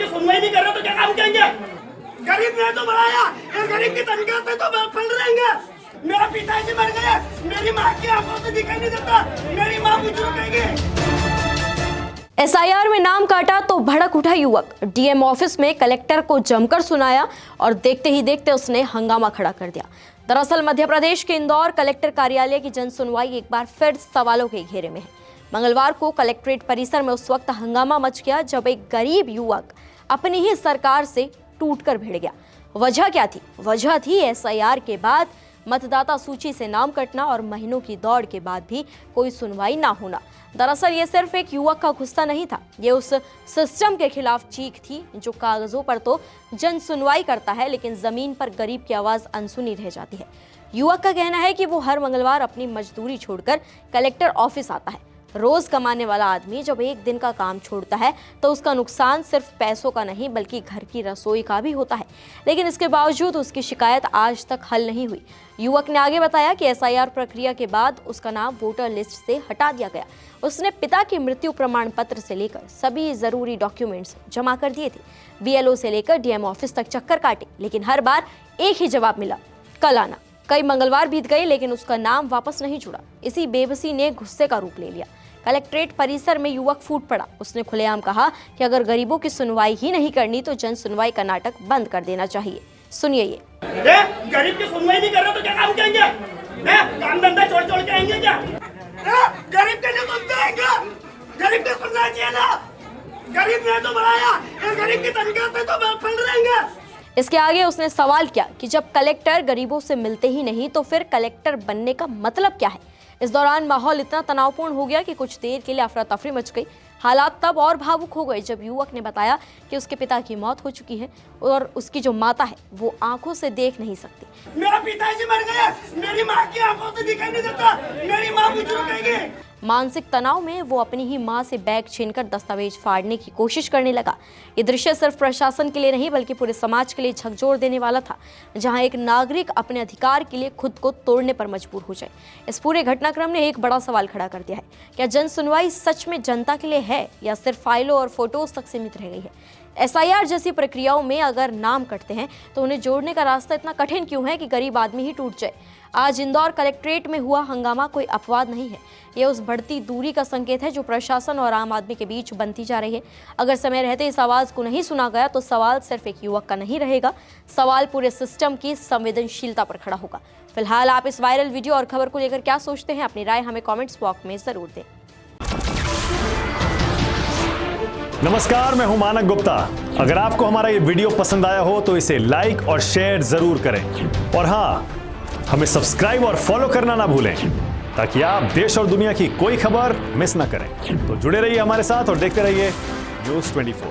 की सुनवाई नहीं कर रहे तो क्या काम करेंगे? गरीब ने तो बढ़ाया, ये गरीब की तनख्वाह से तो फल रहेंगे। मेरा पिताजी मर गया, मेरी माँ की आंखों से दिखाई नहीं देता, मेरी माँ बुजुर्ग कहेगी। एसआईआर में नाम काटा तो भड़क उठा युवक। डीएम ऑफिस में कलेक्टर को जमकर सुनाया और देखते ही देखते उसने हंगामा खड़ा कर दिया। दरअसल मध्य प्रदेश के इंदौर कलेक्टर कार्यालय की जन सुनवाई एक बार फिर सवालों के घेरे में है। मंगलवार को कलेक्ट्रेट परिसर में उस वक्त हंगामा मच गया जब एक गरीब युवक अपनी ही सरकार से टूटकर भिड़ गया। वजह क्या थी? वजह थी एसआईआर के बाद मतदाता सूची से नाम कटना और महीनों की दौड़ के बाद भी कोई सुनवाई ना होना। दरअसल ये सिर्फ एक युवक का गुस्सा नहीं था, ये उस सिस्टम के खिलाफ चीख थी जो कागजों पर तो जन सुनवाई करता है लेकिन जमीन पर गरीब की आवाज अनसुनी रह जाती है। युवक का कहना है कि वो हर मंगलवार अपनी मजदूरी छोड़कर कलेक्टर ऑफिस आता है। रोज कमाने वाला आदमी जब एक दिन का काम छोड़ता है तो उसका नुकसान सिर्फ पैसों का नहीं बल्कि घर की रसोई का भी होता है, लेकिन इसके बावजूद उसकी शिकायत आज तक हल नहीं हुई। युवक ने आगे बताया कि एसआईआर प्रक्रिया के बाद उसका नाम वोटर लिस्ट से हटा दिया गया। उसने पिता की मृत्यु प्रमाण पत्र से लेकर सभी जरूरी डॉक्यूमेंट्स जमा कर दिए थे। बीएलओ से लेकर डीएम ऑफिस तक चक्कर काटे लेकिन हर बार एक ही जवाब मिला, कल आना। कई मंगलवार बीत गए लेकिन उसका नाम वापस नहीं जुड़ा। इसी बेबसी ने गुस्से का रूप ले लिया। कलेक्ट्रेट परिसर में युवक फूट पड़ा। उसने खुलेआम कहा कि अगर गरीबों की सुनवाई ही नहीं करनी तो जन सुनवाई का नाटक बंद कर देना चाहिए। सुनिए ये। गरीब की सुनवाई नहीं कर रहे तो क्या काम करेंगे? काम धंधा छोड़ छोड़ के आएंगे क्या? गरीब के लिए सुनते आएंगे, गरीब को सुनना चाहिए ना। गरीब ने तो बढ़ाया, ये गरीब की तनख्वाह से तो फल रहेंगे। इसके आगे उसने सवाल किया कि जब कलेक्टर गरीबों से मिलते ही नहीं तो फिर कलेक्टर बनने का मतलब क्या है? इस दौरान माहौल इतना तनावपूर्ण हो गया कि कुछ देर के लिए अफरा तफरी मच गई। हालात तब और भावुक हो गए जब युवक ने बताया कि उसके पिता की मौत हो चुकी है और उसकी जो माता है वो आंखों से देख नहीं सकती। मेरा पिताजी मर गया, मेरी माँ की आंखों से दिखाई नहीं देता, मेरी माँ बुजुर्ग कहेगी। मानसिक तनाव में वो अपनी ही मां से बैग छीनकर दस्तावेज फाड़ने की कोशिश करने लगा। ये दृश्य सिर्फ प्रशासन के लिए नहीं बल्कि पूरे समाज के लिए झकझोर देने वाला था, जहां एक नागरिक अपने अधिकार के लिए खुद को तोड़ने पर मजबूर हो जाए। इस पूरे घटनाक्रम ने एक बड़ा सवाल खड़ा कर दिया है, क्या जन सुनवाई सच में जनता के लिए है या सिर्फ फाइलों और फोटोज तक सीमित रह गई है? एसआईआर जैसी प्रक्रियाओं में अगर नाम कटते हैं तो उन्हें जोड़ने का रास्ता इतना कठिन क्यों है कि गरीब आदमी ही टूट जाए? आज इंदौर कलेक्ट्रेट में हुआ हंगामा कोई अपवाद नहीं है, यह उस बढ़ती दूरी का संकेत है जो प्रशासन और आम आदमी के बीच बनती जा रही है। अगर समय रहते इस आवाज को नहीं सुना गया तो सवाल सिर्फ एक युवक का नहीं रहेगा, सवाल पूरे सिस्टम की संवेदनशीलता पर खड़ा होगा। फिलहाल आप इस वायरल वीडियो और खबर को लेकर क्या सोचते हैं? अपनी राय हमें कॉमेंट्स बॉक्स में जरूर दें। नमस्कार, मैं हूं मानक गुप्ता। अगर आपको हमारा ये वीडियो पसंद आया हो तो इसे लाइक और शेयर जरूर करें और हाँ, हमें सब्सक्राइब और फॉलो करना ना भूलें ताकि आप देश और दुनिया की कोई खबर मिस ना करें। तो जुड़े रहिए हमारे साथ और देखते रहिए न्यूज़ 24।